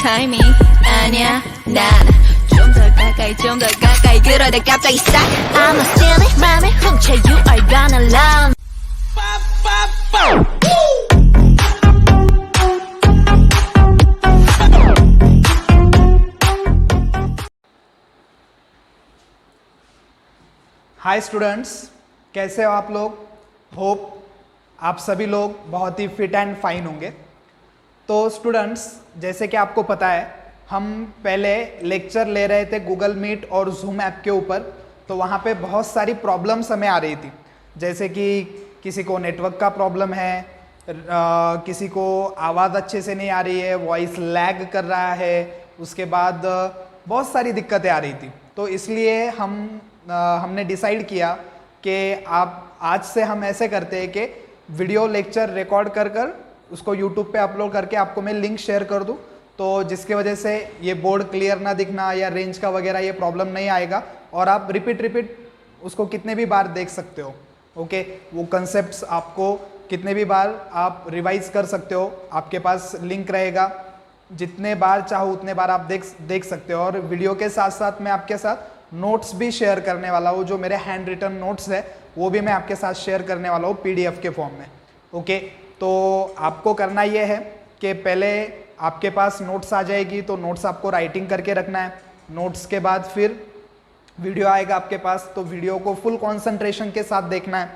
타이밍 아니야 난 좀 더 가까이 그러다 갑자기 싹 I'ma steal it 맘을 훔쳐 you are gonna love hi students, कैसे हो आप लोग। होप आप सभी लोग बहुत ही फिट एंड फाइन होंगे। तो स्टूडेंट्स, जैसे कि आपको पता है हम पहले लेक्चर ले रहे थे गूगल मीट और जूम ऐप के ऊपर, तो वहाँ पे बहुत सारी प्रॉब्लम्स हमें आ रही थी, जैसे कि किसी को नेटवर्क का प्रॉब्लम है, किसी को आवाज़ अच्छे से नहीं आ रही है, वॉइस लैग कर रहा है, उसके बाद बहुत सारी दिक्कतें आ रही थी। तो इसलिए हमने डिसाइड किया कि आप आज से हम ऐसे करते हैं कि वीडियो लेक्चर रिकॉर्ड कर उसको यूट्यूब पे अपलोड करके आपको मैं लिंक शेयर कर दूं, तो जिसके वजह से ये बोर्ड क्लियर ना दिखना या रेंज का वगैरह ये प्रॉब्लम नहीं आएगा और आप रिपीट उसको कितने भी बार देख सकते हो। ओके, वो कंसेप्ट्स आपको कितने भी बार आप रिवाइज कर सकते हो, आपके पास लिंक रहेगा, जितने बार चाहो उतने बार आप देख सकते हो। और वीडियो के साथ साथ मैं आपके साथ नोट्स भी शेयर करने वाला हूँ, जो मेरे हैंड रिटन नोट्स है वो भी मैं आपके साथ शेयर करने वाला हूँ पीडीएफ के फॉर्म में। ओके, तो आपको करना ये है कि पहले आपके पास नोट्स आ जाएगी, तो नोट्स आपको राइटिंग करके रखना है। नोट्स के बाद फिर वीडियो आएगा आपके पास, तो वीडियो को फुल कॉन्सेंट्रेशन के साथ देखना है।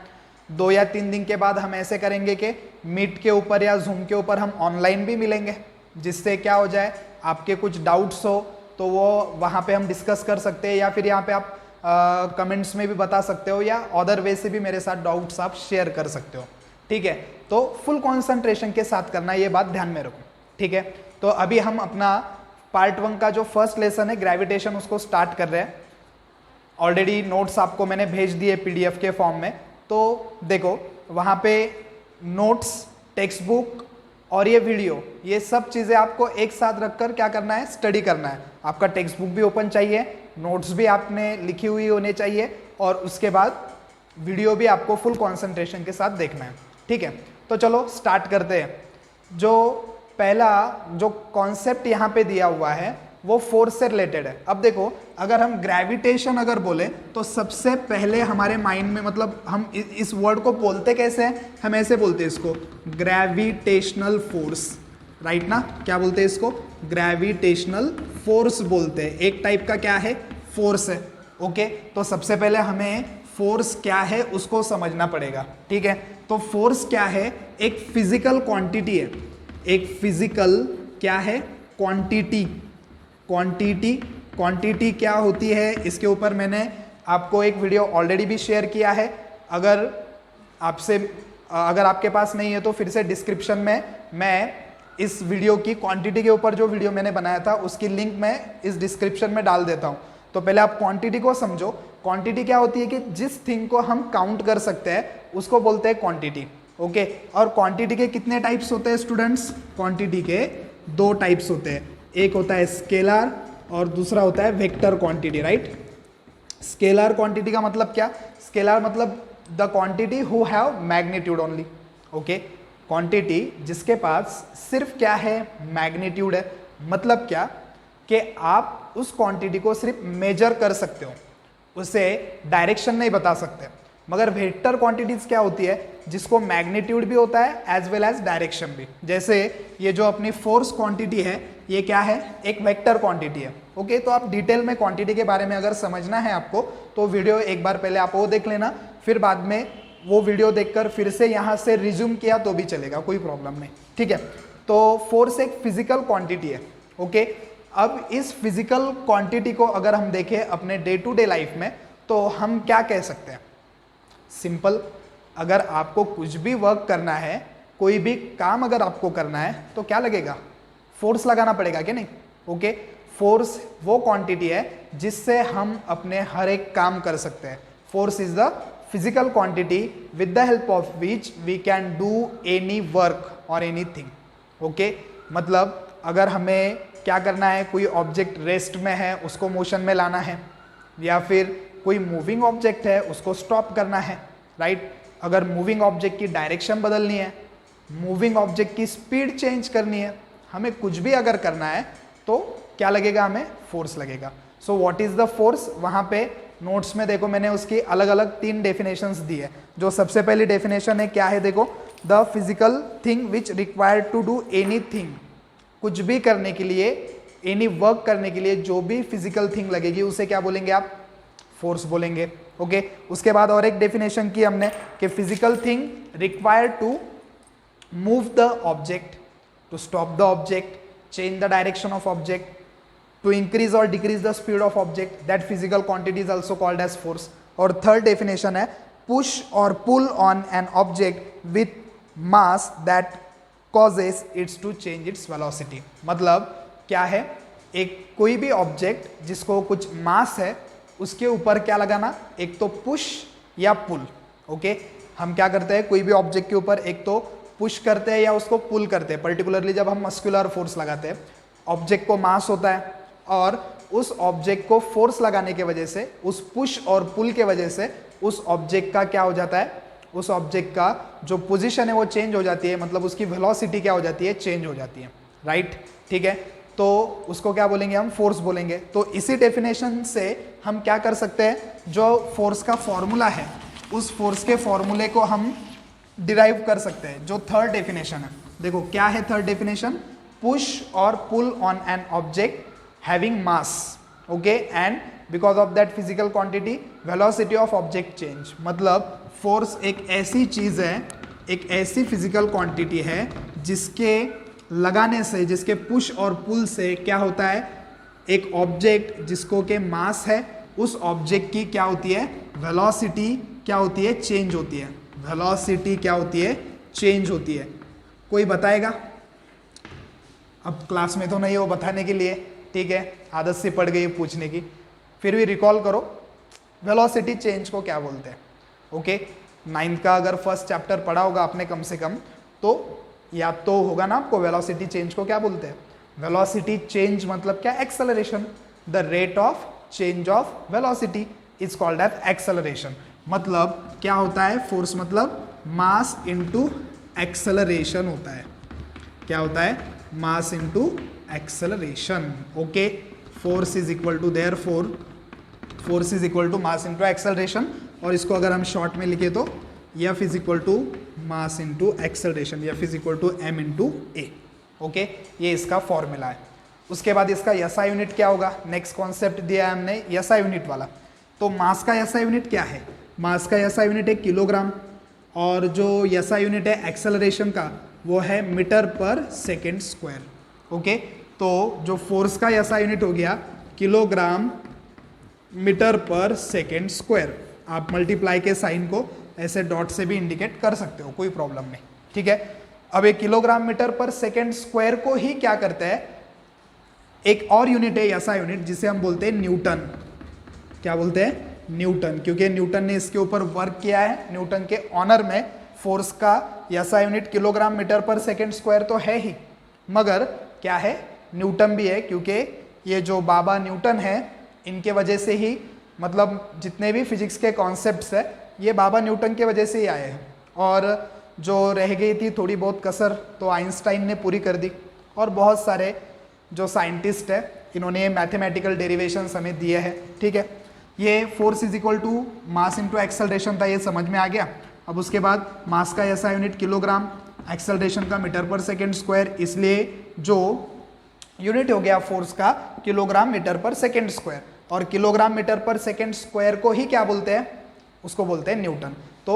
2 या 3 दिन के बाद हम ऐसे करेंगे कि मीट के ऊपर या जूम के ऊपर हम ऑनलाइन भी मिलेंगे, जिससे क्या हो जाए, आपके कुछ डाउट्स हो तो वो वहाँ पे हम डिस्कस कर सकते हैं, या फिर यहाँ पे आप कमेंट्स में भी बता सकते हो, या अदर वे से भी मेरे साथ डाउट्स आप शेयर कर सकते हो। ठीक है, तो फुल कंसंट्रेशन के साथ करना, ये बात ध्यान में रखो। ठीक है, तो अभी हम अपना पार्ट 1 का जो फर्स्ट लेसन है ग्रेविटेशन, उसको स्टार्ट कर रहे हैं। ऑलरेडी नोट्स आपको मैंने भेज दिए पीडीएफ के फॉर्म में, तो देखो वहाँ पे नोट्स, टेक्स्ट बुक और ये वीडियो, ये सब चीज़ें आपको एक साथ रखकर क्या करना है, स्टडी करना है। आपका टेक्स्ट बुक भी ओपन चाहिए, नोट्स भी आपने लिखी हुई होने चाहिए, और उसके बाद वीडियो भी आपको फुल कंसंट्रेशन के साथ देखना है। ठीक है, तो चलो स्टार्ट करते हैं। जो पहला जो कॉन्सेप्ट यहाँ पे दिया हुआ है वो फोर्स से रिलेटेड है। अब देखो, अगर हम ग्रेविटेशन अगर बोले तो सबसे पहले हमारे माइंड में, मतलब हम इस वर्ड को बोलते कैसे हैं, हम ऐसे बोलते हैं इसको ग्रेविटेशनल फोर्स, राइट ना। क्या बोलते हैं इसको, ग्रेविटेशनल फोर्स बोलते हैं। एक टाइप का क्या है, फोर्स है। ओके, तो सबसे पहले हमें फोर्स क्या है उसको समझना पड़ेगा। ठीक है, तो फोर्स क्या है, एक फिजिकल क्वांटिटी है। एक फिजिकल क्या है, क्वांटिटी। क्वांटिटी क्या होती है, इसके ऊपर मैंने आपको एक वीडियो ऑलरेडी भी शेयर किया है। अगर आपके पास नहीं है तो फिर से डिस्क्रिप्शन में मैं इस वीडियो की क्वांटिटी के ऊपर जो वीडियो मैंने बनाया था उसकी लिंक मैं इस डिस्क्रिप्शन में डाल देता हूं। तो पहले आप क्वांटिटी को समझो। क्वांटिटी क्या होती है कि जिस थिंग को हम काउंट कर सकते हैं उसको बोलते हैं क्वांटिटी। ओके, और क्वांटिटी के कितने टाइप्स होते हैं स्टूडेंट्स, क्वांटिटी के 2 टाइप्स होते हैं। एक होता है स्केलर और दूसरा होता है vector quantity, right. Scalar quantity का मतलब क्या, स्केलर मतलब the quantity who have magnitude only. Okay, quantity जिसके पास सिर्फ क्या है, मैग्नीट्यूड है। मतलब क्या कि आप उस क्वांटिटी को सिर्फ मेजर कर सकते हो, उसे डायरेक्शन नहीं बता सकते। मगर वेक्टर क्वांटिटीज क्या होती है, जिसको मैग्नीट्यूड भी होता है एज वेल एज डायरेक्शन भी। जैसे ये जो अपनी फोर्स क्वांटिटी है, ये क्या है, एक वेक्टर क्वांटिटी है। ओके, तो आप डिटेल में क्वांटिटी के बारे में अगर समझना है आपको तो वीडियो एक बार पहले आप वो देख लेना, फिर बाद में वो वीडियो देखकर फिर से यहाँ से रिज्यूम किया तो भी चलेगा, कोई प्रॉब्लम नहीं। ठीक है, तो फोर्स एक फिजिकल क्वांटिटी है। ओके, अब इस फिजिकल क्वांटिटी को अगर हम देखें अपने डे टू डे लाइफ में तो हम क्या कह सकते हैं, सिंपल। अगर आपको कुछ भी वर्क करना है, कोई भी काम अगर आपको करना है तो क्या लगेगा, फोर्स लगाना पड़ेगा कि नहीं। ओके, फोर्स वो क्वांटिटी है जिससे हम अपने हर एक काम कर सकते हैं। Force is the physical quantity with the help of which we can do any work और एनीथिंग। ओके, मतलब अगर हमें क्या करना है, कोई ऑब्जेक्ट रेस्ट में है उसको मोशन में लाना है, या फिर कोई मूविंग ऑब्जेक्ट है उसको स्टॉप करना है, राइट। अगर मूविंग ऑब्जेक्ट की डायरेक्शन बदलनी है, मूविंग ऑब्जेक्ट की स्पीड चेंज करनी है, हमें कुछ भी अगर करना है तो क्या लगेगा, हमें फोर्स लगेगा। So what is the force, वहां पे नोट्स में देखो मैंने उसकी अलग अलग 3 डेफिनेशंस दी है। जो सबसे पहली डेफिनेशन है क्या है, देखो, the physical thing which required to do anything, कुछ भी करने के लिए, एनी वर्क करने के लिए जो भी फिजिकल थिंग लगेगी उसे क्या बोलेंगे आप, फोर्स बोलेंगे। ओके उसके बाद और एक डेफिनेशन की हमने कि physical thing required to move the object, to stop the object, change the direction of object, to increase or decrease the speed of object, that physical quantity is also called as force. और third definition है push or pull on an object with mass that causes it to change its velocity। मतलब क्या है, एक कोई भी object जिसको कुछ मास है उसके ऊपर क्या लगाना, एक तो पुश या पुल। ओके हम क्या करते हैं, कोई भी ऑब्जेक्ट के ऊपर एक तो पुश करते हैं या उसको पुल करते हैं। पर्टिकुलरली जब हम मस्कुलर फोर्स लगाते हैं, ऑब्जेक्ट को मास होता है और उस ऑब्जेक्ट को फोर्स लगाने के वजह से, उस पुश और पुल के वजह से उस ऑब्जेक्ट का क्या हो जाता है, उस ऑब्जेक्ट का जो पोजीशन है वो चेंज हो जाती है, मतलब उसकी वेलोसिटी क्या हो जाती है, चेंज हो जाती है। राइट, ठीक है, तो उसको क्या बोलेंगे हम, फोर्स बोलेंगे। तो इसी डेफिनेशन से हम क्या कर सकते हैं, जो फोर्स का फॉर्मूला है उस फोर्स के फॉर्मूले को हम डिराइव कर सकते हैं। जो थर्ड डेफिनेशन है, देखो क्या है थर्ड डेफिनेशन, पुश और pull on an object having mass, okay, and because of that physical quantity velocity of object change। मतलब फोर्स एक ऐसी चीज है, एक ऐसी फिजिकल क्वांटिटी है जिसके लगाने से, जिसके पुश और पुल से क्या होता है, एक ऑब्जेक्ट जिसको के मास है उस ऑब्जेक्ट की क्या होती है, वेलोसिटी क्या होती है, चेंज होती है। वेलोसिटी क्या होती है, चेंज होती है। कोई बताएगा? अब क्लास में तो नहीं हो बताने के लिए, ठीक है, आदत से पड़ गई पूछने की, फिर भी रिकॉल करो वेलोसिटी चेंज को क्या बोलते हैं। ओके 9th का अगर फर्स्ट चैप्टर पढ़ा होगा आपने कम से कम, तो याद तो होगा ना आपको वेलोसिटी चेंज को क्या बोलते हैं। वेलोसिटी चेंज मतलब क्या, acceleration. The rate of change of velocity is called as acceleration. मतलब क्या होता है, फोर्स मतलब मास इनटू एक्सेलरेशन होता है। क्या होता है, mass into acceleration. Okay force is equal to, therefore force is equal to mass into acceleration. और इसको अगर हम शॉर्ट में लिखे तो F is equal to mass into acceleration, F is equal to M into A. Okay ये इसका formula है। उसके बाद इसका एसआई यूनिट क्या होगा, नेक्स्ट कॉन्सेप्ट दिया है हमने एसआई यूनिट वाला। तो मास का एसआई यूनिट क्या है, मास का एसआई यूनिट है किलोग्राम, और जो एसआई यूनिट है एक्सेलरेशन का वो है मीटर पर सेकेंड स्क्वायर। ओके तो जो फोर्स का एसआई यूनिट हो गया किलोग्राम मीटर पर सेकेंड स्क्वायर। आप मल्टीप्लाई के साइन को ऐसे डॉट से भी इंडिकेट कर सकते हो, कोई प्रॉब्लम नहीं, ठीक है। अब एक किलोग्राम मीटर पर सेकेंड स्क्वायर को ही क्या करते हैं, एक और यूनिट है एसआई यूनिट जिसे हम बोलते हैं न्यूटन। क्या बोलते हैं, न्यूटन, क्योंकि न्यूटन ने इसके ऊपर वर्क किया है। न्यूटन के ऑनर में फोर्स का एसआई यूनिट किलोग्राम मीटर पर सेकेंड स्क्वायर तो है ही, मगर क्या है, न्यूटन भी है, क्योंकि ये जो बाबा न्यूटन है इनके वजह से ही, मतलब जितने भी फिजिक्स के कॉन्सेप्ट्स है ये बाबा न्यूटन के वजह से ही आए हैं। और जो रह गई थी थोड़ी बहुत कसर तो आइंस्टाइन ने पूरी कर दी, और बहुत सारे जो साइंटिस्ट है इन्होंने ये मैथमेटिकल डेरिवेशंस हमें दिए हैं, ठीक है। ये force is equal to mass into acceleration था, ये समझ में आ गया। अब उसके बाद मास का ऐसा यूनिट किलोग्राम, एक्सेलरेशन का मीटर पर सेकेंड स्क्वायर, इसलिए जो यूनिट हो गया फोर्स का किलोग्राम मीटर पर सेकेंड स्क्वायर। और किलोग्राम मीटर पर सेकेंड स्क्वायर को ही क्या बोलते हैं, उसको बोलते हैं न्यूटन। तो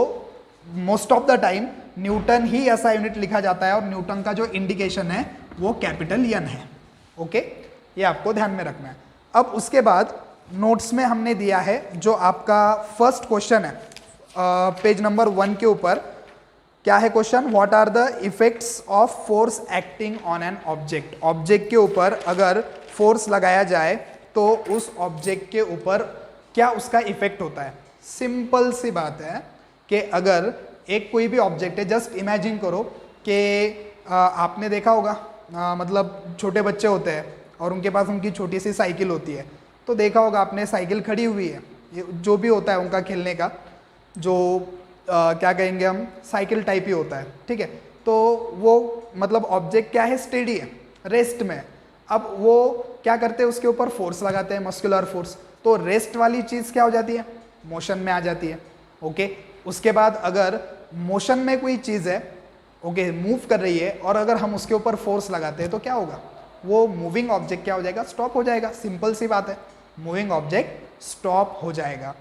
most of the time newton ही ऐसा यूनिट लिखा जाता है, और न्यूटन का जो इंडिकेशन है वो कैपिटल एन है। ओके ये आपको ध्यान में रखना है। अब उसके बाद नोट्स में हमने दिया है जो आपका फर्स्ट क्वेश्चन है पेज नंबर 1 के ऊपर। क्या है question, what are the effects of force acting on an object. Object के ऊपर अगर फोर्स लगाया जाए तो उस ऑब्जेक्ट के ऊपर क्या उसका इफेक्ट होता है। सिंपल सी बात है कि अगर एक कोई भी ऑब्जेक्ट है, जस्ट इमेजिन करो कि आपने देखा होगा मतलब छोटे बच्चे होते हैं और उनके पास उनकी छोटी सी साइकिल होती है, तो देखा होगा आपने साइकिल खड़ी हुई है, ये जो भी होता है उनका खेलने का जो क्या कहेंगे हम, साइकिल टाइप ही होता है, ठीक है। तो वो मतलब ऑब्जेक्ट क्या है, स्टेडी है, रेस्ट में। अब वो क्या करते हैं, उसके ऊपर फोर्स लगाते हैं, मस्कुलर फोर्स, तो रेस्ट वाली चीज़ क्या हो जाती है, मोशन में आ जाती है। ओके, उसके बाद अगर मोशन में कोई चीज़ है, ओके, मूव कर रही है, और अगर हम उसके ऊपर फोर्स लगाते हैं तो क्या होगा, वो मूविंग ऑब्जेक्ट क्या हो जाएगा, स्टॉप हो जाएगा। सिंपल सी बात है, मूविंग ऑब्जेक्ट स्टॉप हो जाएगा।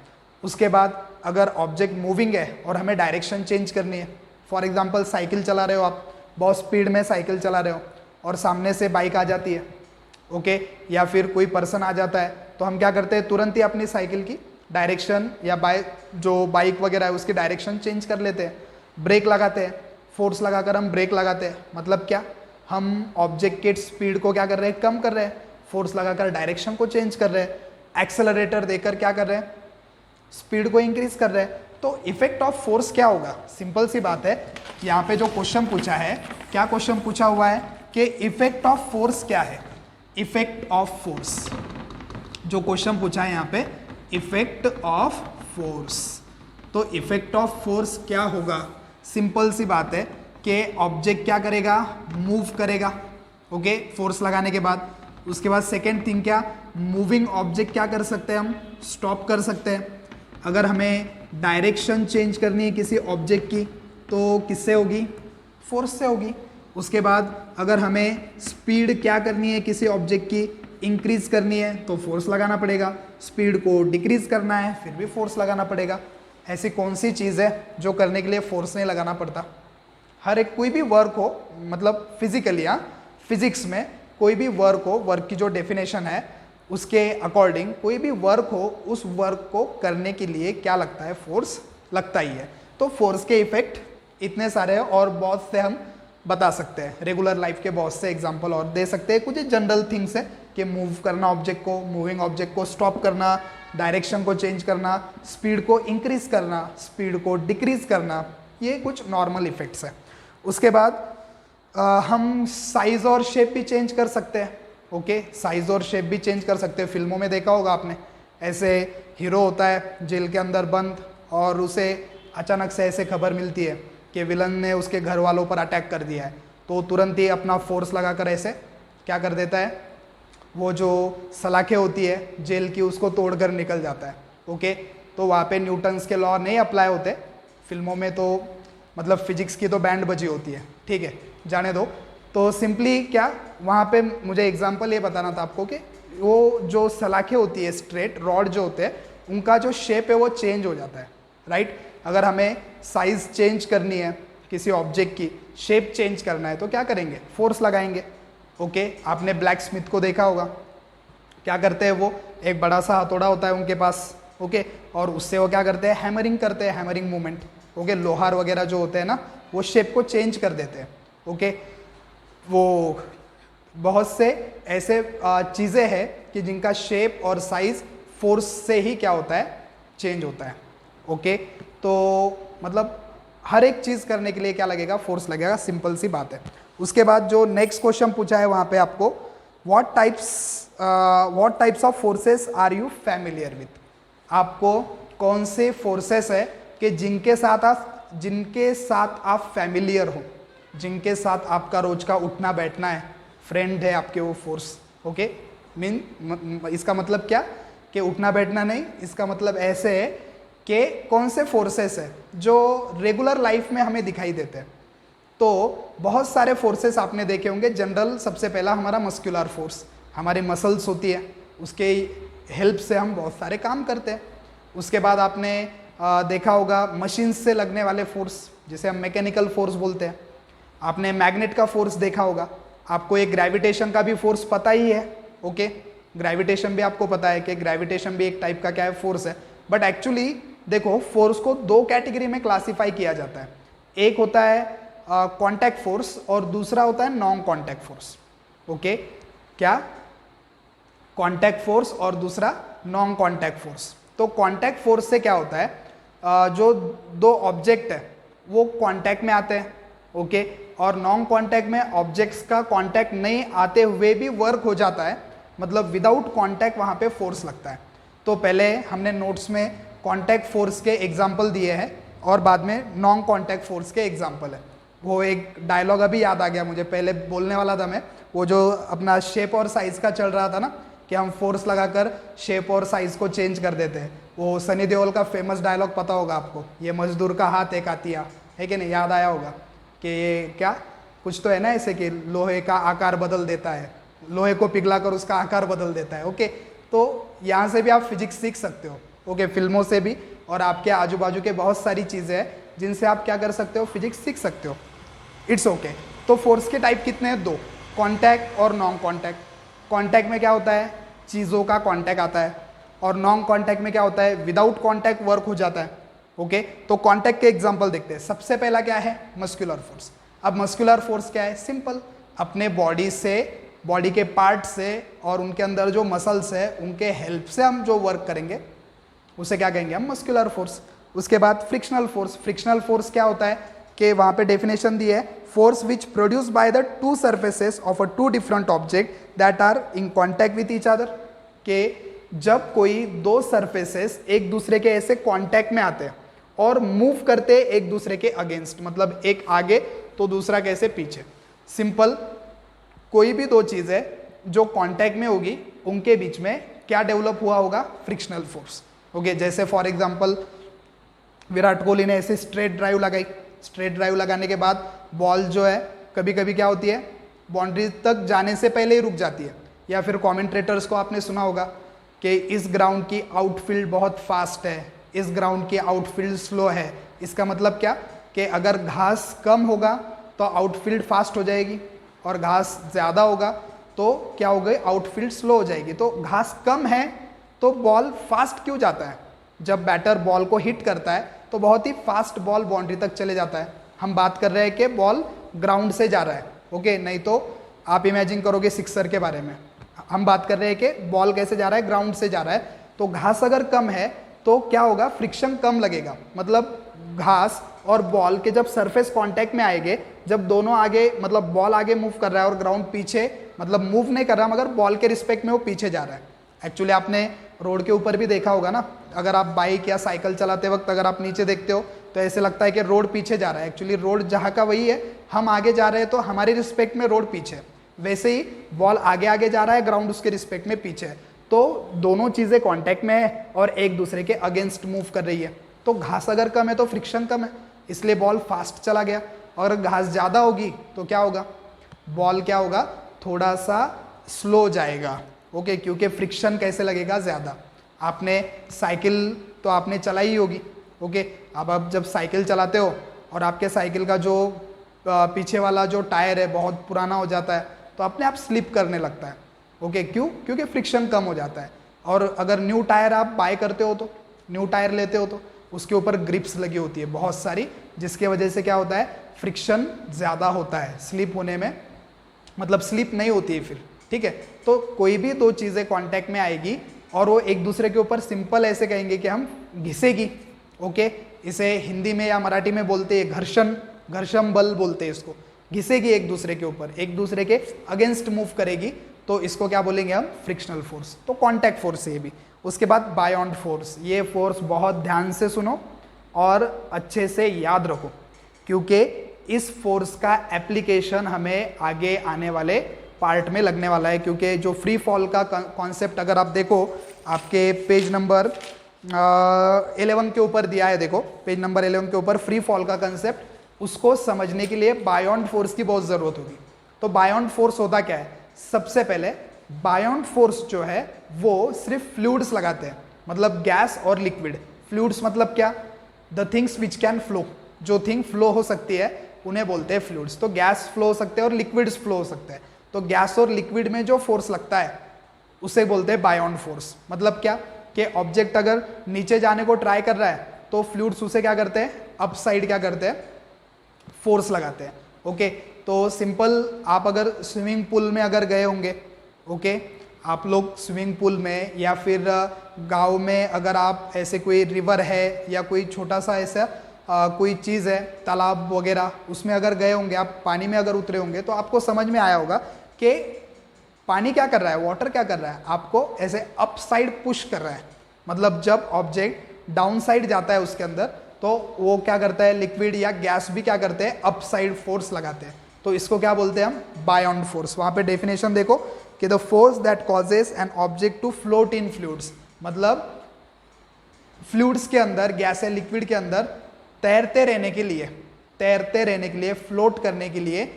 उसके बाद अगर ऑब्जेक्ट मूविंग है और हमें डायरेक्शन चेंज करनी है, फॉर एग्जांपल साइकिल चला रहे हो आप, बहुत स्पीड में साइकिल चला रहे हो और सामने से बाइक आ जाती है, ओके, या फिर कोई पर्सन आ जाता है, तो हम क्या करते हैं, तुरंत ही अपनी साइकिल की डायरेक्शन या बाइक वगैरह है उसकी डायरेक्शन चेंज कर लेते हैं, ब्रेक लगाते हैं, फोर्स लगाकर हम ब्रेक लगाते हैं। मतलब क्या, हम ऑब्जेक्ट के स्पीड को क्या कर रहे हैं, कम कर रहे हैं, फोर्स लगाकर डायरेक्शन को चेंज कर रहे हैं। एक्सेलरेटर देकर क्या कर रहे हैं, स्पीड को इंक्रीज कर रहे हैं। तो इफेक्ट ऑफ फोर्स क्या होगा, सिंपल सी बात है, यहाँ पे जो क्वेश्चन पूछा है, क्या क्वेश्चन पूछा हुआ है कि इफेक्ट ऑफ फोर्स क्या है, इफेक्ट ऑफ फोर्स, जो क्वेश्चन पूछा है यहाँ पे, इफेक्ट ऑफ फोर्स। तो इफेक्ट ऑफ फोर्स क्या होगा, सिंपल सी बात है कि ऑब्जेक्ट क्या करेगा, मूव करेगा, ओके, फोर्स लगाने के बाद। उसके बाद सेकेंड थिंग क्या, मूविंग ऑब्जेक्ट क्या कर सकते हैं हम, स्टॉप कर सकते हैं। अगर हमें डायरेक्शन चेंज करनी है किसी ऑब्जेक्ट की तो किससे होगी, फोर्स से होगी। उसके बाद अगर हमें स्पीड क्या करनी है किसी ऑब्जेक्ट की, इंक्रीज करनी है तो फोर्स लगाना पड़ेगा, स्पीड को डिक्रीज करना है फिर भी फोर्स लगाना पड़ेगा। ऐसी कौन सी चीज़ है जो करने के लिए फोर्स नहीं लगाना पड़ता। हर एक कोई भी वर्क हो, मतलब फिजिकली, हाँ, फिजिक्स में कोई भी वर्क हो, वर्क की जो डेफिनेशन है उसके अकॉर्डिंग कोई भी वर्क हो, उस वर्क को करने के लिए क्या लगता है, फोर्स लगता ही है। तो फोर्स के इफेक्ट इतने सारे हैं और बहुत से हम बता सकते हैं, रेगुलर लाइफ के बहुत से एग्जांपल और दे सकते हैं। कुछ जनरल थिंग्स है कि मूव करना ऑब्जेक्ट को, मूविंग ऑब्जेक्ट को स्टॉप करना, डायरेक्शन को चेंज करना, स्पीड को इंक्रीज करना, स्पीड को डिक्रीज करना, ये कुछ नॉर्मल इफेक्ट्स है। उसके बाद हम साइज और शेप भी चेंज कर सकते हैं, ओके, साइज और शेप भी चेंज कर सकते हैं। फिल्मों में देखा होगा आपने, ऐसे हीरो होता है जेल के अंदर बंद और उसे अचानक से ऐसे खबर मिलती है कि विलन ने उसके घर वालों पर अटैक कर दिया है, तो तुरंत ही अपना फोर्स लगाकर ऐसे क्या कर देता है, वो जो सलाखें होती है जेल की उसको तोड़कर निकल जाता है, ओके। तो वहाँ पे न्यूटन्स के लॉ नहीं अप्लाई होते फिल्मों में, तो मतलब फिजिक्स की तो बैंड बजी होती है, ठीक है, जाने दो। तो सिंपली क्या, वहाँ पे मुझे एग्जांपल ये बताना था आपको कि वो जो सलाखें होती है, स्ट्रेट रॉड जो होते हैं, उनका जो शेप है वो चेंज हो जाता है, राइट। अगर हमें साइज चेंज करनी है किसी ऑब्जेक्ट की, शेप चेंज करना है तो क्या करेंगे, फोर्स लगाएंगे, ओके। आपने ब्लैक स्मिथ को देखा होगा, क्या करते हैं वो, एक बड़ा सा हथौड़ा होता है उनके पास, ओके, और उससे वो क्या करते हैं, हैमरिंग करते हैं, हैमरिंग मूवमेंट, ओके। लोहार वगैरह जो होते हैं ना, वो शेप को चेंज कर देते हैं, ओके। वो बहुत से ऐसे चीज़ें हैं कि जिनका शेप और साइज फोर्स से ही क्या होता है, चेंज होता है, ओके। तो मतलब हर एक चीज़ करने के लिए क्या लगेगा, फोर्स लगेगा, सिंपल सी बात है। उसके बाद जो नेक्स्ट क्वेश्चन पूछा है वहाँ पे आपको, what types of forces are you familiar with, आपको कौन से फोर्सेस है कि जिनके साथ आप फैमिलियर हो, जिनके साथ आपका रोज का उठना बैठना है, फ्रेंड है आपके वो फोर्स, ओके। इसका मतलब क्या कि उठना बैठना नहीं, इसका मतलब ऐसे है कि कौन से फोर्सेस है जो रेगुलर लाइफ में हमें दिखाई देते हैं। तो बहुत सारे फोर्सेस आपने देखे होंगे। जनरल सबसे पहला हमारा मस्कुलर फोर्स, हमारे मसल्स होती है, उसके हेल्प से हम बहुत सारे काम करते हैं। उसके बाद आपने देखा होगा मशीन से लगने वाले फोर्स, जिसे हम मैकेनिकल फोर्स बोलते हैं। आपने मैग्नेट का फोर्स देखा होगा, आपको एक ग्रेविटेशन का भी फोर्स पता ही है, ओके। ग्रेविटेशन भी आपको पता है कि ग्रेविटेशन भी एक टाइप का क्या है, फोर्स है। बट एक्चुअली देखो, फोर्स को दो कैटेगरी में क्लासिफाई किया जाता है, एक होता है कांटेक्ट फोर्स और दूसरा होता है नॉन कांटेक्ट फोर्स, ओके। क्या, कांटेक्ट फोर्स और दूसरा नॉन कांटेक्ट फोर्स। तो कांटेक्ट फोर्स से क्या होता है, जो दो ऑब्जेक्ट है वो कांटेक्ट में आते हैं, ओके, और नॉन कांटेक्ट में ऑब्जेक्ट्स का कांटेक्ट नहीं आते हुए भी वर्क हो जाता है, मतलब विदाउट कांटेक्ट वहाँ पे फोर्स लगता है। तो पहले हमने नोट्स में कांटेक्ट फोर्स के एग्जाम्पल दिए हैं और बाद में नॉन कांटेक्ट फोर्स के एग्जाम्पल है। वो एक डायलॉग अभी याद आ गया मुझे, पहले बोलने वाला था मैं, वो जो अपना शेप और साइज का चल रहा था ना, कि हम फोर्स लगाकर शेप और साइज को चेंज कर देते हैं। वो सनी देओल का फेमस डायलॉग पता होगा आपको, ये मजदूर का हाथ एक आतिया, है कि नहीं, याद आया होगा कि ये क्या कुछ तो है ना ऐसे कि लोहे का आकार बदल देता है, लोहे को पिघलाकर उसका आकार बदल देता है। ओके, तो यहाँ से भी आप फिजिक्स सीख सकते हो। ओके, फिल्मों से भी, और आपके आजू बाजू के बहुत सारी चीज़ें हैं जिनसे आप क्या कर सकते हो, फिजिक्स सीख सकते हो। It's okay. तो फोर्स के टाइप कितने हैं? 2, कॉन्टैक्ट और नॉन कॉन्टैक्ट। कॉन्टैक्ट में क्या होता है, चीज़ों का कॉन्टैक्ट आता है, और नॉन कॉन्टैक्ट में क्या होता है, विदाउट कॉन्टैक्ट वर्क हो जाता है। ओके, तो कॉन्टैक्ट के एग्जांपल देखते हैं। सबसे पहला क्या है, मस्कुलर फोर्स। अब मस्कुलर फोर्स क्या है, सिंपल, अपने बॉडी से, बॉडी के पार्ट से और उनके अंदर जो मसल्स है उनके हेल्प से हम जो वर्क करेंगे उसे क्या कहेंगे हम, मस्कुलर फोर्स। उसके बाद फ्रिक्शनल फोर्स। फ्रिक्शनल फोर्स क्या होता है कि वहाँ पे डेफिनेशन दी है, force which produce by the two surfaces of a two different object that are in contact with each other. के जब कोई दो सर्फेसेस एक दूसरे के ऐसे कॉन्टैक्ट में आते हैं और मूव करते एक दूसरे के अगेंस्ट, मतलब एक आगे तो दूसरा कैसे पीछे। सिंपल, कोई भी दो चीज़ें जो कांटेक्ट में होगी उनके बीच में क्या डेवलप हुआ होगा, फ्रिक्शनल फोर्स। ओके, जैसे फॉर एग्जांपल विराट कोहली ने ऐसे स्ट्रेट ड्राइव लगाई, स्ट्रेट ड्राइव लगाने के बाद बॉल जो है कभी कभी क्या होती है, बाउंड्री तक जाने से पहले ही रुक जाती है। या फिर कमेंट्रेटर्स को आपने सुना होगा कि इस ग्राउंड की आउटफील्ड बहुत फास्ट है, इस ग्राउंड की आउटफील्ड स्लो है। इसका मतलब क्या कि अगर घास कम होगा तो आउटफील्ड फास्ट हो जाएगी, और घास ज़्यादा होगा तो क्या हो गई, आउटफील्ड स्लो हो जाएगी। तो घास कम है तो बॉल फास्ट क्यों जाता है, जब बैटर बॉल को हिट करता है तो बहुत ही फास्ट बॉल बाउंड्री तक चले जाता है। हम बात कर रहे हैं कि बॉल ग्राउंड से जा रहा है। ओके, नहीं तो आप इमेजिन करोगे सिक्सर के बारे में। हम बात कर रहे हैं कि बॉल कैसे जा रहा है, ग्राउंड से जा रहा है। तो घास अगर कम है तो क्या होगा, फ्रिक्शन कम लगेगा, मतलब घास और बॉल के जब सरफेस कांटेक्ट में आएंगे, जब दोनों आगे, मतलब बॉल आगे मूव कर रहा है और ग्राउंड पीछे, मतलब मूव नहीं कर रहा मगर बॉल के रिस्पेक्ट में वो पीछे जा रहा है। एक्चुअली आपने रोड के ऊपर भी देखा होगा ना, अगर आप बाइक या साइकिल चलाते वक्त अगर आप नीचे देखते हो तो ऐसे लगता है कि रोड पीछे जा रहा है। एक्चुअली रोड जहाँ का वही है, हम आगे जा रहे हैं तो हमारे रिस्पेक्ट में रोड पीछे है। वैसे ही बॉल आगे आगे जा रहा है, ग्राउंड उसके रिस्पेक्ट में पीछे है। तो दोनों चीज़ें कांटेक्ट में है और एक दूसरे के अगेंस्ट मूव कर रही है। तो घास अगर कम है तो फ्रिक्शन कम है, इसलिए बॉल फास्ट चला गया। और घास ज़्यादा होगी तो क्या होगा, बॉल क्या होगा, थोड़ा सा स्लो जाएगा। ओके, क्योंकि फ्रिक्शन कैसे लगेगा, ज़्यादा। आपने साइकिल तो आपने चलाई होगी। ओके, अब आप जब साइकिल चलाते हो और आपके साइकिल का जो पीछे वाला जो टायर है बहुत पुराना हो जाता है तो अपने आप स्लिप करने लगता है। ओके, क्यों, क्योंकि फ्रिक्शन कम हो जाता है। और अगर न्यू टायर आप बाय करते हो, तो न्यू टायर लेते हो तो उसके ऊपर ग्रिप्स लगी होती है बहुत सारी, जिसके वजह से क्या होता है, फ्रिक्शन ज़्यादा होता है स्लिप होने में, मतलब स्लिप नहीं होती है फिर। ठीक है, तो कोई भी दो चीज़ें कांटेक्ट में आएगी और वो एक दूसरे के ऊपर, सिंपल ऐसे कहेंगे कि हम घिसेगी। ओके, इसे हिंदी में या मराठी में बोलते हैं घर्षण, घर्षण बल बोलते हैं इसको। घिसेगी एक दूसरे के ऊपर, एक दूसरे के अगेंस्ट मूव करेगी, तो इसको क्या बोलेंगे हम, फ्रिक्शनल फोर्स। तो कांटेक्ट फोर्स ये भी। उसके बाद बायोंड फोर्स। ये फोर्स बहुत ध्यान से सुनो और अच्छे से याद रखो, क्योंकि इस फोर्स का एप्लीकेशन हमें आगे आने वाले पार्ट में लगने वाला है। क्योंकि जो फ्री फॉल का कॉन्सेप्ट अगर आप देखो, आपके पेज नंबर 11 के ऊपर दिया है, देखो पेज नंबर 11 के ऊपर फ्री फॉल का कंसेप्ट, उसको समझने के लिए बायोंड फोर्स की बहुत ज़रूरत होगी। तो बायोंड फोर्स होता क्या है, सबसे पहले बायोंड फोर्स जो है वो सिर्फ फ्लूइड्स लगाते हैं, मतलब गैस और लिक्विड। फ्लूइड्स मतलब क्या, the things which can flow, जो थिंग फ्लो हो सकती है उन्हें बोलते हैं फ्लूइड्स। तो गैस फ्लो हो सकते हैं और लिक्विड्स फ्लो हो सकते हैं। तो गैस और लिक्विड में जो फोर्स लगता है उसे बोलते हैं बायोंड फोर्स। मतलब क्या कि ऑब्जेक्ट अगर नीचे जाने को ट्राई कर रहा है तो फ्लूइड्स उसे क्या करते हैं, अप साइड क्या करते हैं, फोर्स लगाते हैं। ओके, तो सिंपल, आप अगर स्विमिंग पूल में अगर गए होंगे, ओके, आप लोग स्विमिंग पूल में या फिर गांव में अगर आप ऐसे कोई रिवर है या कोई छोटा सा ऐसा कोई चीज़ है, तालाब वगैरह, उसमें अगर गए होंगे, आप पानी में अगर उतरे होंगे तो आपको समझ में आया होगा कि पानी क्या कर रहा है, वाटर क्या कर रहा है, आपको ऐसे अप साइड पुश कर रहा है। मतलब जब ऑब्जेक्ट डाउन साइड जाता है उसके अंदर तो वो क्या करता है, लिक्विड या गैस भी क्या करते हैं, अप साइड फोर्स लगाते हैं। तो इसको क्या बोलते हैं हम, बायोंड फोर्स। वहाँ पे डेफिनेशन देखो कि the force that causes an object to float in fluids, मतलब फ्लूइड्स के अंदर, गैस या लिक्विड के अंदर तैरते रहने के लिए, फ्लोट करने के लिए,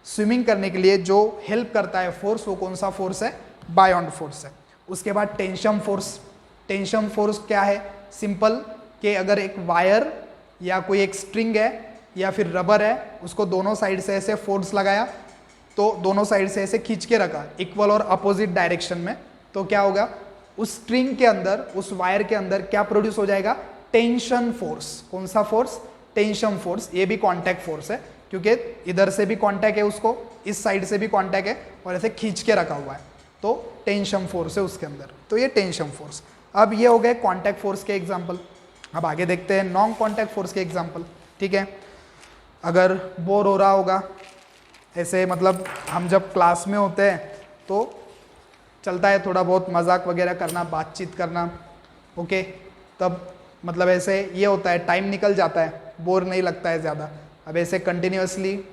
स्विमिंग करने के लिए जो हेल्प करता है फोर्स, वो कौन सा फोर्स है, बायोंड फोर्स है। उसके बाद टेंशन फोर्स। टेंशन फोर्स क्या है, सिंपल कि अगर एक वायर या कोई एक स्ट्रिंग है या फिर रबर है, उसको दोनों साइड से ऐसे फोर्स लगाया, तो दोनों साइड से ऐसे खींच के रखा इक्वल और अपोजिट डायरेक्शन में, तो क्या होगा, उस स्ट्रिंग के अंदर, उस वायर के अंदर क्या प्रोड्यूस हो जाएगा, टेंशन फोर्स। कौन सा फोर्स, टेंशन फोर्स। ये भी कांटेक्ट फोर्स है, क्योंकि इधर से भी कांटेक्ट है उसको, इस साइड से भी कांटेक्ट है, और ऐसे खींच के रखा हुआ है, तो टेंशन फोर्स है उसके अंदर। तो ये टेंशन फोर्स। अब ये हो गए कांटेक्ट फोर्स के एग्जाम्पल। अब आगे देखते हैं नॉन कांटेक्ट फोर्स के एग्जाम्पल। ठीक है, अगर बोर हो रहा होगा ऐसे, मतलब हम जब क्लास में होते हैं तो चलता है थोड़ा बहुत मजाक वगैरह करना, बातचीत करना, ओके, तब मतलब ऐसे ये होता है, टाइम निकल जाता है, बोर नहीं लगता है ज़्यादा। अब ऐसे कंटिन्यूअसली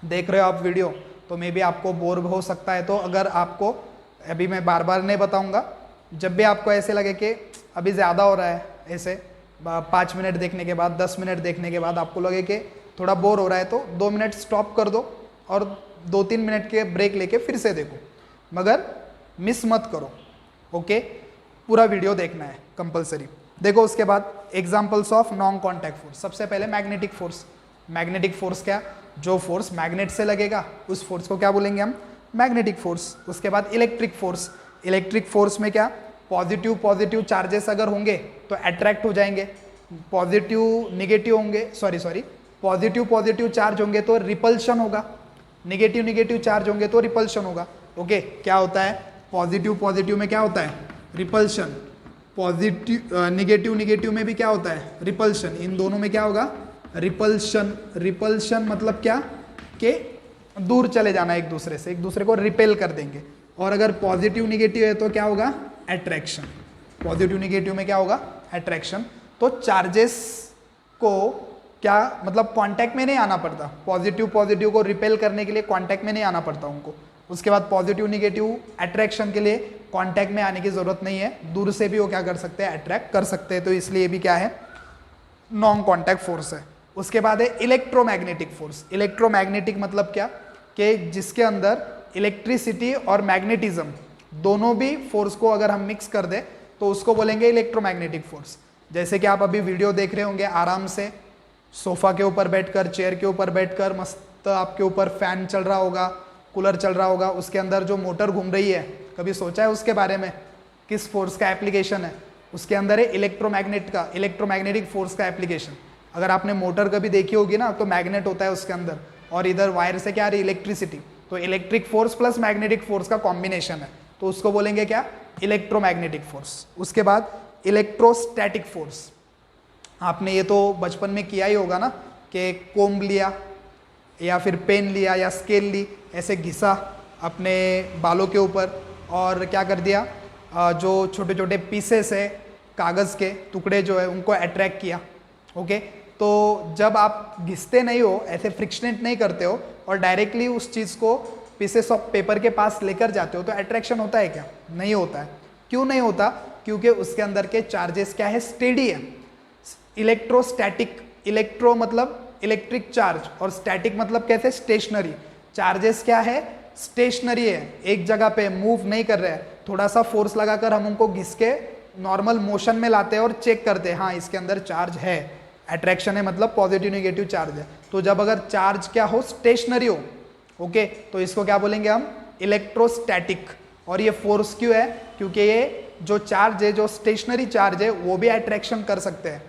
देख रहे हो आप वीडियो, तो मे बी आपको बोर हो सकता है। तो अगर आपको, अभी मैं बार बार नहीं बताऊंगा, जब भी आपको ऐसे लगे कि अभी ज़्यादा हो रहा है, ऐसे 5 मिनट देखने के बाद, 10 मिनट देखने के बाद आपको लगे कि थोड़ा बोर हो रहा है, तो 2 मिनट स्टॉप कर दो और 2-3 मिनट के ब्रेक लेके फिर से देखो, मगर मिस मत करो, ओके। पूरा वीडियो देखना है कंपलसरी। देखो उसके बाद examples of non contact force. सबसे पहले मैग्नेटिक फोर्स। मैग्नेटिक फोर्स क्या, जो फोर्स मैग्नेट से लगेगा उस फोर्स को क्या बोलेंगे हम, मैग्नेटिक फोर्स। उसके बाद इलेक्ट्रिक फोर्स। इलेक्ट्रिक फोर्स में क्या, पॉजिटिव चार्जेस अगर होंगे तो अट्रैक्ट हो जाएंगे, पॉजिटिव चार्ज होंगे तो रिपल्शन होगा, निगेटिव चार्ज होंगे तो रिपल्शन होगा, ओके। क्या होता है, पॉजिटिव में क्या होता है, रिपल्शन, निगेटिव में भी क्या होता है, रिपल्शन। इन दोनों में क्या होगा, रिपल्शन मतलब क्या, कि दूर चले जाना एक दूसरे से, एक दूसरे को रिपेल कर देंगे। और अगर पॉजिटिव निगेटिव है तो क्या होगा, अट्रैक्शन। पॉजिटिव निगेटिव में क्या होगा, अट्रैक्शन। तो चार्जेस को क्या मतलब कांटेक्ट में नहीं आना पड़ता, पॉजिटिव को रिपेल करने के लिए कांटेक्ट में नहीं आना पड़ता उनको। उसके बाद पॉजिटिव निगेटिव अट्रैक्शन के लिए कांटेक्ट में आने की जरूरत नहीं है, दूर से भी वो क्या कर सकते हैं, अट्रैक्ट कर सकते हैं। तो इसलिए ये भी क्या है, नॉन कांटेक्ट फोर्स है। उसके बाद है इलेक्ट्रोमैग्नेटिक फोर्स। इलेक्ट्रोमैग्नेटिक मतलब क्या, कि जिसके अंदर इलेक्ट्रिसिटी और मैग्नेटिज्म दोनों भी फोर्स को अगर हम मिक्स कर दे तो उसको बोलेंगे इलेक्ट्रोमैग्नेटिक फोर्स। जैसे कि आप अभी वीडियो देख रहे होंगे, आराम से सोफा के ऊपर बैठकर, चेयर के ऊपर बैठकर, मस्त आपके ऊपर फैन चल रहा होगा, कूलर चल रहा होगा, उसके अंदर जो मोटर घूम रही है, कभी सोचा है उसके बारे में, किस फोर्स का एप्लीकेशन है, उसके अंदर है इलेक्ट्रोमैग्नेटिक फोर्स का एप्लीकेशन। अगर आपने मोटर कभी देखी होगी ना, तो मैग्नेट होता है उसके अंदर, और इधर वायर से क्या आ रही है, इलेक्ट्रिसिटी। तो electric force plus magnetic force का कॉम्बिनेशन है, तो उसको बोलेंगे क्या, इलेक्ट्रोमैग्नेटिक फोर्स। उसके बाद इलेक्ट्रोस्टैटिक फोर्स। आपने ये तो बचपन में किया ही होगा ना, कि कोम्ब लिया या फिर पेन लिया या स्केल ली, ऐसे घिसा अपने बालों के ऊपर और क्या कर दिया, जो छोटे छोटे पीसेस है, कागज़ के टुकड़े जो है, उनको अट्रैक्ट किया, ओके। तो जब आप घिसते नहीं हो, ऐसे फ्रिक्शनेट नहीं करते हो और डायरेक्टली उस चीज़ को पीसेस ऑफ पेपर के पास लेकर जाते हो, तो अट्रैक्शन होता है क्या, नहीं होता है। क्यों नहीं होता, क्योंकि उसके अंदर के चार्जेस क्या है, स्टेडी है। इलेक्ट्रोस्टैटिक, इलेक्ट्रो मतलब इलेक्ट्रिक चार्ज और स्टैटिक मतलब कैसे, स्टेशनरी। चार्जेस क्या है, स्टेशनरी है, एक जगह पे मूव नहीं कर रहे हैं। थोड़ा सा फोर्स लगाकर हम उनको घिस के नॉर्मल मोशन में लाते हैं और चेक करते हैं, हाँ इसके अंदर चार्ज है, अट्रैक्शन है, मतलब पॉजिटिव नेगेटिव चार्ज है। तो जब अगर चार्ज क्या हो, स्टेशनरी हो, ओके, तो इसको क्या बोलेंगे हम, इलेक्ट्रोस्टैटिक। और ये फोर्स क्यों है, क्योंकि ये जो चार्ज है, जो स्टेशनरी चार्ज है, वो भी अट्रैक्शन कर सकते हैं।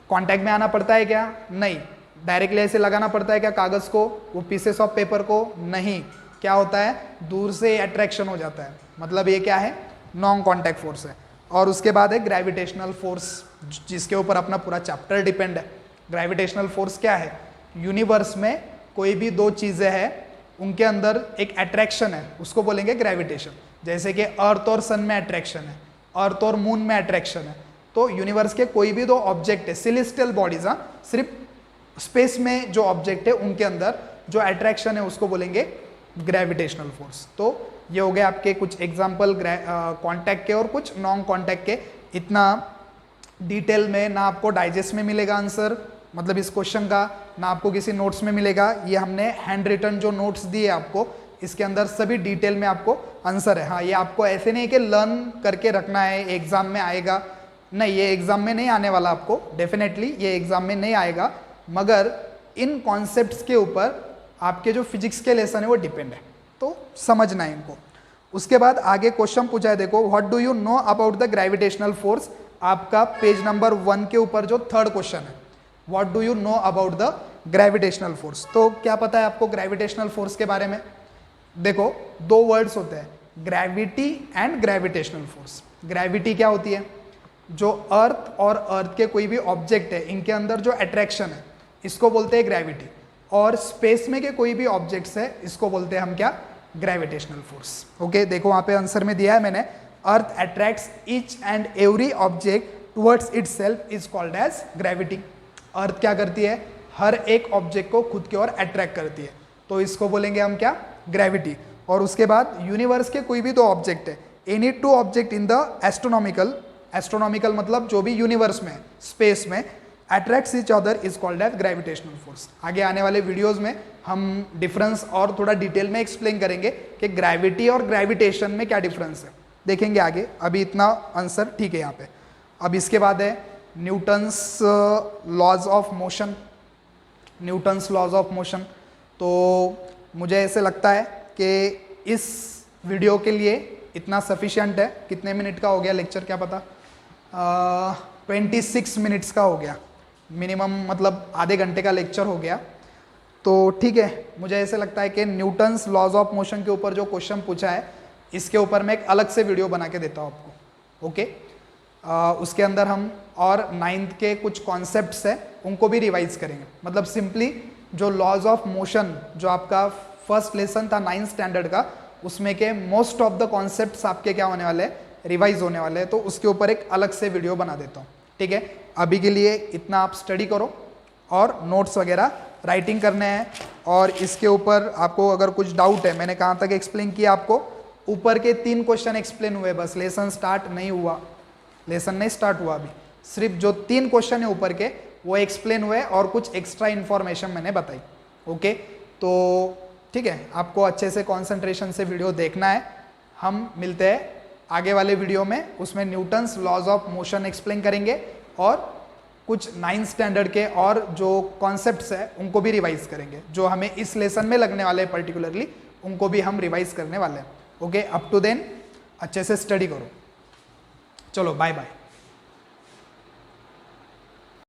कांटेक्ट में आना पड़ता है क्या, नहीं। डायरेक्टली ऐसे लगाना पड़ता है क्या कागज़ को, वो पीसेस ऑफ पेपर को, नहीं। क्या होता है, दूर से अट्रैक्शन हो जाता है, मतलब ये क्या है, नॉन कांटेक्ट फोर्स है। और उसके बाद है ग्रेविटेशनल फोर्स, जिसके ऊपर अपना पूरा चैप्टर डिपेंड है। ग्रेविटेशनल फोर्स क्या है, यूनिवर्स में कोई भी दो चीज़ें हैं, उनके अंदर एक अट्रैक्शन है, उसको बोलेंगे ग्रेविटेशन। जैसे कि अर्थ और सन में अट्रैक्शन है, अर्थ और मून में अट्रैक्शन है। तो यूनिवर्स के कोई भी दो ऑब्जेक्ट है, सेलेस्टियल बॉडीज, हाँ, सिर्फ स्पेस में जो ऑब्जेक्ट है उनके अंदर जो अट्रैक्शन है उसको बोलेंगे ग्रेविटेशनल फोर्स। तो ये हो गए आपके कुछ एग्जाम्पल कॉन्टैक्ट के और कुछ नॉन कॉन्टैक्ट के। इतना डिटेल में ना आपको डाइजेस्ट में मिलेगा आंसर, मतलब इस क्वेश्चन का, ना आपको किसी नोट्स में मिलेगा। ये हमने हैंड रिटन जो नोट्स दिए आपको, इसके अंदर सभी डिटेल में आपको आंसर है। हाँ, ये आपको ऐसे नहीं कि लर्न करके रखना है एग्जाम में आएगा, नहीं, ये एग्जाम में नहीं आने वाला आपको, डेफिनेटली ये एग्जाम में नहीं आएगा, मगर इन कॉन्सेप्ट्स के ऊपर आपके जो फिजिक्स के लेसन है वो डिपेंड है, तो समझना है इनको। उसके बाद आगे क्वेश्चन पूछा है, देखो, what do you know about the gravitational force. आपका पेज नंबर 1 के ऊपर जो थर्ड क्वेश्चन है, what do you know about the gravitational force. तो क्या पता है आपको ग्रेविटेशनल फोर्स के बारे में। देखो, दो वर्ड्स होते हैं, gravity and gravitational force. Gravity क्या होती है, जो अर्थ और अर्थ के कोई भी ऑब्जेक्ट है इनके अंदर जो अट्रैक्शन है इसको बोलते हैं ग्रेविटी, और स्पेस में के कोई भी ऑब्जेक्ट्स है इसको बोलते हैं हम क्या, ग्रेविटेशनल फोर्स। ओके, देखो वहां पे आंसर में दिया है मैंने, earth attracts each and every object towards itself is called as gravity. Earth क्या करती है, हर एक ऑब्जेक्ट को खुद की ओर अट्रैक्ट करती है, तो इसको बोलेंगे हम क्या, ग्रेविटी। और उसके बाद यूनिवर्स के कोई भी दो ऑब्जेक्ट है, any two object in the astronomical मतलब जो भी यूनिवर्स में, स्पेस में, attracts each other is called as gravitational force. आगे आने वाले वीडियोस में हम डिफरेंस और थोड़ा डिटेल में एक्सप्लेन करेंगे कि ग्रेविटी और ग्रेविटेशन में क्या डिफरेंस है, देखेंगे आगे। अभी इतना आंसर ठीक है यहाँ पे। अब इसके बाद है Newton's laws of motion. Newton's laws of motion, तो मुझे ऐसे लगता है कि इस वीडियो के लिए इतना सफिशिएंट है। कितने मिनट का हो गया लेक्चर क्या पता, 26 मिनट्स का हो गया मिनिमम, मतलब आधे घंटे का लेक्चर हो गया। तो ठीक है, मुझे ऐसे लगता है कि न्यूटन्स लॉज ऑफ मोशन के ऊपर जो क्वेश्चन पूछा है इसके ऊपर मैं एक अलग से वीडियो बना के देता हूँ आपको। ओके, उसके अंदर हम और 9th के कुछ कॉन्सेप्ट्स हैं उनको भी रिवाइज करेंगे। मतलब सिंपली जो लॉज ऑफ मोशन जो आपका फर्स्ट लेसन था 9th स्टैंडर्ड का, उसमें के मोस्ट ऑफ द कॉन्सेप्ट्स आपके क्या होने वाले हैं, रिवाइज होने वाले हैं, तो उसके ऊपर एक अलग से वीडियो बना देता हूँ। ठीक है, अभी के लिए इतना आप स्टडी करो और नोट्स वगैरह राइटिंग करने हैं। और इसके ऊपर आपको अगर कुछ डाउट है, मैंने कहाँ तक एक्सप्लेन किया आपको, ऊपर के 3 क्वेश्चन एक्सप्लेन हुए बस, लेसन स्टार्ट नहीं हुआ, लेसन नहीं स्टार्ट हुआ अभी, सिर्फ जो 3 क्वेश्चन है ऊपर के वो एक्सप्लेन हुए और कुछ एक्स्ट्रा इन्फॉर्मेशन मैंने बताई। ओके, तो ठीक है, आपको अच्छे से कंसंट्रेशन से वीडियो देखना है। हम मिलते हैं आगे वाले वीडियो में, उसमें Newton's laws of motion explain करेंगे और कुछ 9th स्टैंडर्ड के और जो कॉन्सेप्ट्स है उनको भी रिवाइज करेंगे, जो हमें इस लेसन में लगने वाले हैं पर्टिकुलरली, उनको भी हम रिवाइज करने वाले हैं। ओके, अप टू देन अच्छे से स्टडी करो। चलो बाय बाय।